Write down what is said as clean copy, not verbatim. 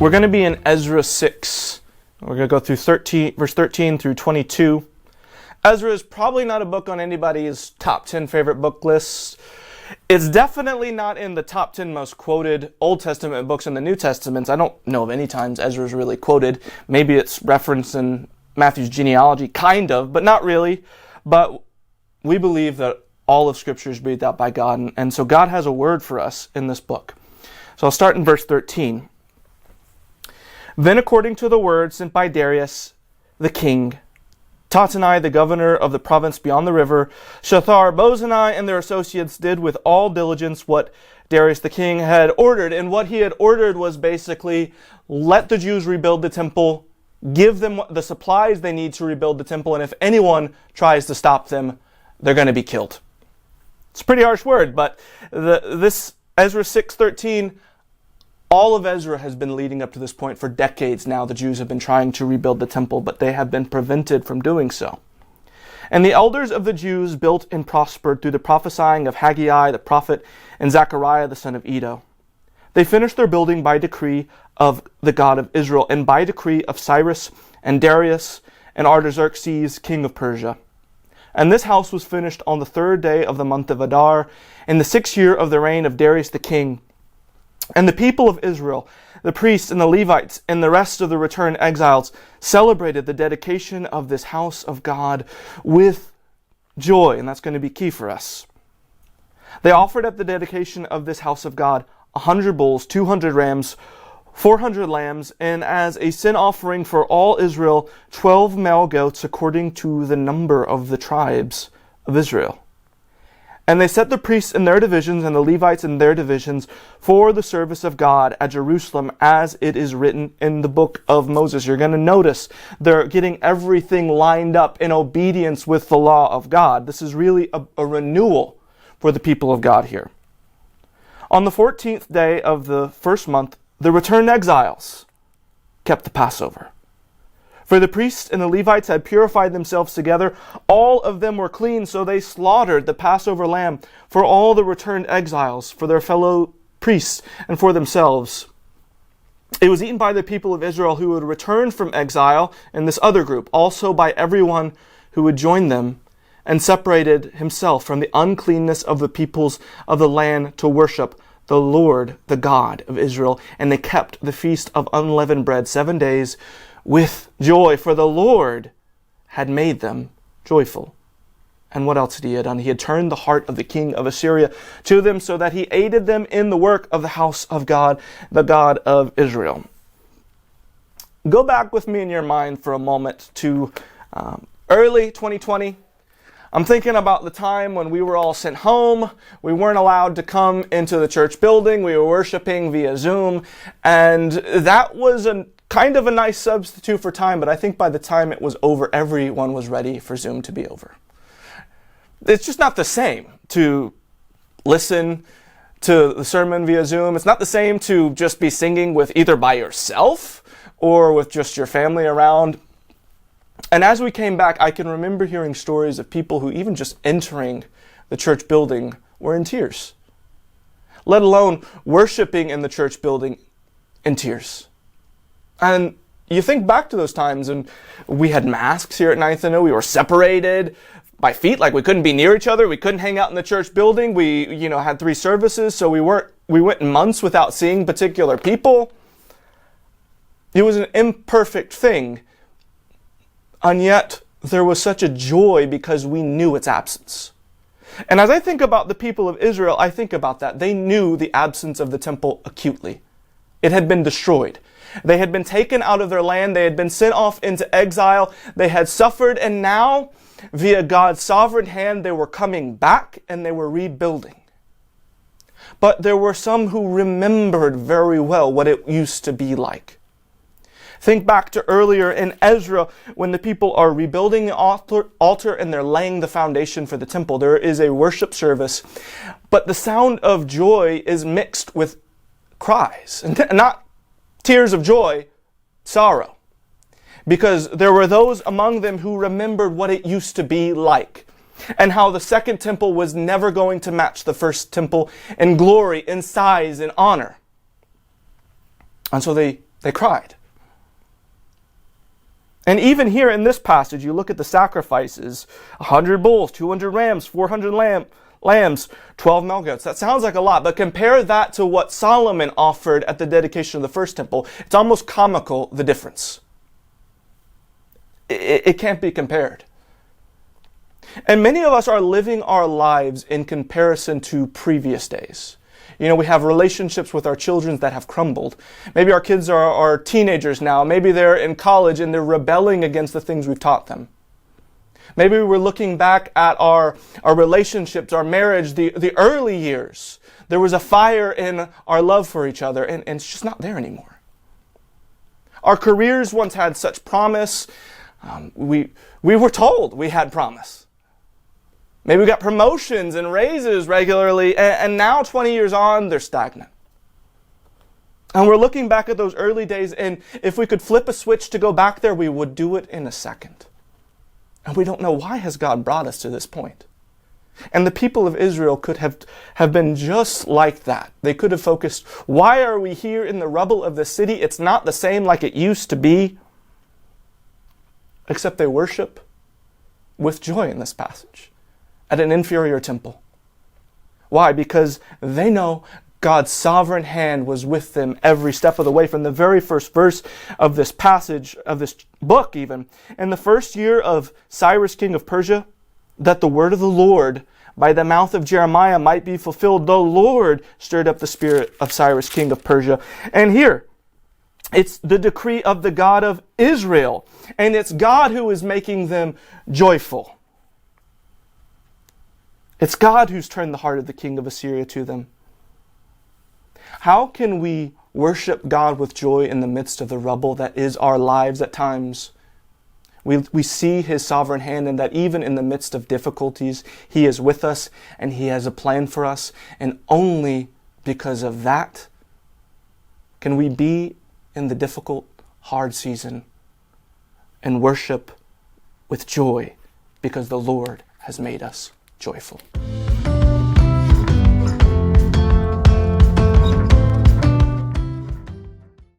We're going to be in Ezra 6. We're going to go through verse 13 through 22. Ezra is probably not a book on anybody's top 10 favorite book lists. It's definitely not in the top 10 most quoted Old Testament books in the New Testament. I don't know of any times Ezra is really quoted. Maybe it's referenced in Matthew's genealogy, kind of, but not really. But we believe that all of Scripture is breathed out by God, and so God has a word for us in this book. So I'll start in verse 13. Then according to the word sent by Darius the king, Tatanai, the governor of the province beyond the river, Shathar, Bozani, and their associates did with all diligence what Darius the king had ordered. And what he had ordered was basically, let the Jews rebuild the temple, give them the supplies they need to rebuild the temple, and if anyone tries to stop them, they're going to be killed. It's a pretty harsh word, but this Ezra 6:13, all of Ezra has been leading up to this point for decades now. The Jews have been trying to rebuild the temple, but they have been prevented from doing so. And the elders of the Jews built and prospered through the prophesying of Haggai the prophet and Zechariah the son of Iddo. They finished their building by decree of the God of Israel, and by decree of Cyrus and Darius and Artaxerxes, king of Persia. And this house was finished on the 3rd day of the month of Adar, in the 6th year of the reign of Darius the king. And the people of Israel, the priests and the Levites, and the rest of the returned exiles celebrated the dedication of this house of God with joy, and that's going to be key for us. They offered at the dedication of this house of God 100 bulls, 200 rams, 400 lambs, and as a sin offering for all Israel, 12 male goats according to the number of the tribes of Israel. And they set the priests in their divisions and the Levites in their divisions for the service of God at Jerusalem, as it is written in the book of Moses. You're going to notice they're getting everything lined up in obedience with the law of God. This is really a renewal for the people of God here. On the 14th day of the first month, the returned exiles kept the Passover. For the priests and the Levites had purified themselves together. All of them were clean, so they slaughtered the Passover lamb for all the returned exiles, for their fellow priests, and for themselves. It was eaten by the people of Israel who had returned from exile, and this other group, also by everyone who would join them, and separated himself from the uncleanness of the peoples of the land to worship the Lord, the God of Israel. And they kept the feast of unleavened bread 7 days, with joy, for the Lord had made them joyful. And what else had he done? He had turned the heart of the king of Assyria to them, so that he aided them in the work of the house of God, the God of Israel. Go back with me in your mind for a moment to early 2020. I'm thinking about the time when we were all sent home. We weren't allowed to come into the church building. We were worshiping via Zoom. And that was kind of a nice substitute for time, but I think by the time it was over, everyone was ready for Zoom to be over. It's just not the same to listen to the sermon via Zoom. It's not the same to just be singing with either by yourself or with just your family around. And as we came back, I can remember hearing stories of people who even just entering the church building were in tears, let alone worshiping in the church building in tears. And you think back to those times, and we had masks here at 9th and O. We were separated by feet, like we couldn't be near each other. We couldn't hang out in the church building. We, had 3 services, so we went months without seeing particular people. It was an imperfect thing, and yet there was such a joy because we knew its absence. And as I think about the people of Israel, I think about that. They knew the absence of the temple acutely. It had been destroyed. They had been taken out of their land. They had been sent off into exile. They had suffered, and now, via God's sovereign hand, they were coming back and they were rebuilding. But there were some who remembered very well what it used to be like. Think back to earlier in Ezra, when the people are rebuilding the altar and they're laying the foundation for the temple. There is a worship service, but the sound of joy is mixed with cries, and not tears of joy, sorrow. Because there were those among them who remembered what it used to be like, and how the second temple was never going to match the first temple in glory, in size, in honor. And so they They cried. And even here in this passage, you look at the sacrifices, 100 bulls, 200 rams, 400 lambs, 12 male goats. That sounds like a lot, but compare that to what Solomon offered at the dedication of the first temple. It's almost comical, the difference. It can't be compared. And many of us are living our lives in comparison to previous days. You know, we have relationships with our children that have crumbled. Maybe our kids are teenagers now. Maybe they're in college and they're rebelling against the things we've taught them. Maybe we're looking back at our relationships, our marriage, the early years. There was a fire in our love for each other, and it's just not there anymore. Our careers once had such promise. We were told we had promise. Maybe we got promotions and raises regularly, and now 20 years on, they're stagnant. And we're looking back at those early days, and if we could flip a switch to go back there, we would do it in a second. And we don't know, why has God brought us to this point? And the people of Israel could have been just like that. They could have focused, why are we here in the rubble of the city? It's not the same like it used to be. Except they worship with joy in this passage at an inferior temple. Why? Because they know God's sovereign hand was with them every step of the way from the very first verse of this passage, of this book even. In the first year of Cyrus, king of Persia, that the word of the Lord by the mouth of Jeremiah might be fulfilled, the Lord stirred up the spirit of Cyrus, king of Persia. And here, it's the decree of the God of Israel. And it's God who is making them joyful. It's God who's turned the heart of the king of Assyria to them. How can we worship God with joy in the midst of the rubble that is our lives at times? We see His sovereign hand, and that even in the midst of difficulties, He is with us and He has a plan for us. And only because of that can we be in the difficult, hard season and worship with joy, because the Lord has made us joyful.